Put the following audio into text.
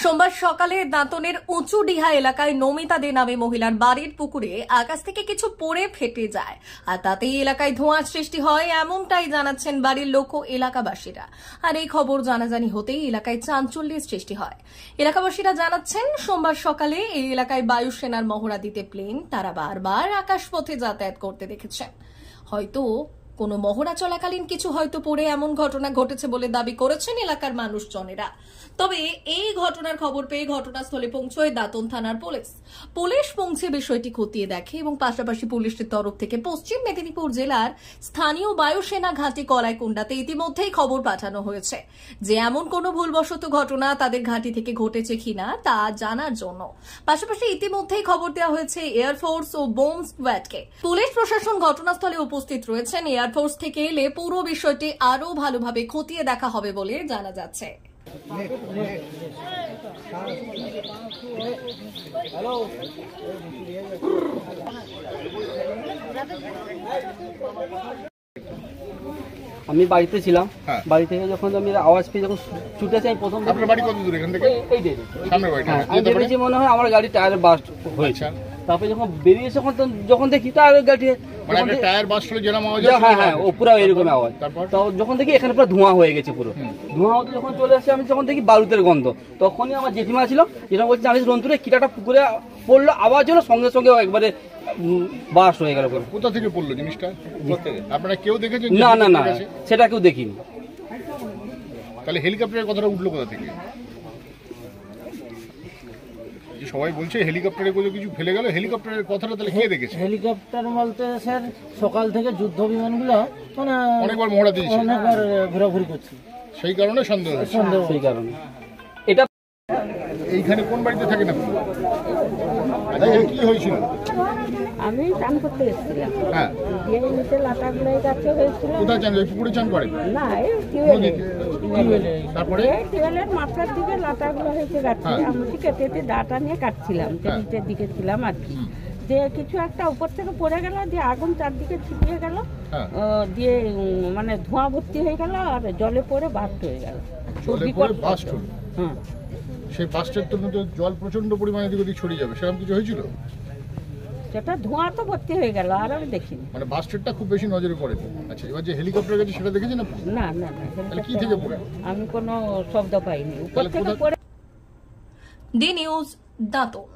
সোমবার সকালে দাঁতনের উঁচুডিহা এলাকায় নমিতা দে নামে মহিলার বাড়ির পুকুরে আকাশ থেকে কিছু পড়ে ফেটে যায় আর তাতেই এলাকায় ধোঁয়ার সৃষ্টি হয়, এমনটাই জানাচ্ছেন বাড়ির লোক ও এলাকাবাসীরা। আর এই খবর জানাজানি হতেই এলাকায় চাঞ্চল্যের সৃষ্টি হয়। এলাকাবাসীরা জানাচ্ছেন, সোমবার সকালে এই এলাকায় বায়ুসেনার মহড়া দিতে প্লেন তারা বারবার আকাশপথে যাতায়াত করতে দেখেছেন। হয়তো কোনো মহড়া চলাকালীন কিছু হয়তো পড়ে এমন ঘটনা ঘটেছে বলে দাবি করেছেন এলাকার মানুষজনেরা। তবে এই ঘটনার খবর পেয়ে ঘটনাস্থলে পৌঁছয় দাঁতন থানার পুলিশ পৌঁছে বিষয়টি খতিয়ে দেখে এবং পাশাপাশি পুলিশের তরফ থেকে পশ্চিম মেদিনীপুর জেলার স্থানীয় বায়ুসেনা ঘাঁটি কলাইকুণ্ডাতে ইতিমধ্যেই খবর পাঠানো হয়েছে যে এমন কোনো ভুলবশত ঘটনা তাদের ঘাঁটি থেকে ঘটেছে কিনা তা জানার জন্য। পাশাপাশি ইতিমধ্যেই খবর দেওয়া হয়েছে এয়ারফোর্স ও বোম স্কোয়াডকে। পুলিশ প্রশাসন ঘটনাস্থলে উপস্থিত রয়েছেন। এয়ারফোর্স থেকে এলে পুরো বিষয়টি আরো ভালোভাবে খতিয়ে দেখা হবে বলে জানা যাচ্ছে। আমি বাড়িতে ছিলাম, বাড়ি থেকে যখন আমি আওয়াজ পেয়ে যখন ছুটে যাই, প্রথম আপনার বাড়ি কত দূর এখান থেকে? এইটাই সামনের বাড়িটা। আমি ভেবেছি মনে হয় আমার গাড়ি টায়ার বাস্ট হয়েছে। তারপরে যখন বেরিয়েছে যখন দেখি টায়ার গাড়ি মানে টায়ার বাস্ট হলে যেরকম আওয়াজ, হ্যাঁ ও পুরো এরকম আওয়াজ। তো যখন দেখি এখানে পুরো ধোঁয়া হয়ে গেছে, পুরো ধোঁয়া হতে যখন চলে আসছে, আমি যখন দেখি বারুদের গন্ধ, তখনই আমার জেঠিমা ছিল, যেটা বলছে জানিস রন্তুরে কিটাটা পুকুরে পড়লো, আওয়াজ হলো, সঙ্গে সঙ্গে একবারে বাস্ট হয়ে গেল। কোথা থেকে পড়লো জিনিসটা? আপনারা কেউ দেখেছেন? না না না, সেটা কেউ দেখিনি। তাহলে হেলিকপ্টারের কথাটা উঠলো কোথা থেকে? সবাই বলছে হেলিকপ্টারে কিছু ফেলে গেল, হেলিকপ্টারের কথাটা তাহলে কে দেখেছে? হেলিকপ্টার বলতে স্যার সকাল থেকে যুদ্ধ বিমানগুলো মানে অনেকবার মহড়া দিয়েছে, অনেকবার ঘোরাঘুরি করছে, সেই কারণে সন্দেহ হচ্ছে। সেই কারণে এটা। এইখানে কোন বাড়িতে থাকেন আপনি? কি হয়েছিল? আমি চান করতে এসেছিলাম। হ্যাঁ, দিয়ে নিচে লাটাগুলো গাছে হয়েছিল। কোথায় চান? পুকুরে চান করেন? না, এই টিউবওয়েলে। তারপরে টিউবওয়েলের মাথার দিকে লাটাগুলো হয়েছে গাছে। আমি কেটে ডাটা নিয়ে কাটছিলাম, যে নিচের দিকে ছিলাম আর কি। যে কিছু একটা উপর থেকে পড়ে গেল, দিয়ে আগুন চারদিকে ছিটিয়ে গেল, দিয়ে মানে ধোঁয়া ভর্তি হয়ে গেল আর জলে পড়ে বাস্ট হয়ে গেল। হ্যাঁ, সেই বাস্টের তো জল প্রচন্ড পরিমাণে দিকে ছড়িয়ে যাবে, সেরকম কিছু হয়েছিল? সেটা ধোঁয়া তো ভর্তি হয়ে গেল, আর আমি দেখিনি। মানে বাস্টেরটা খুব বেশি নজরে পড়ে। আচ্ছা, এবার যে হেলিকপ্টার গেছে সেটা দেখেছেন আপনি? না না না, তাহলে কি থেকে পড়ে? আমি কোনো শব্দ পাইনি, উপর থেকে পড়ে। D news, Dantan.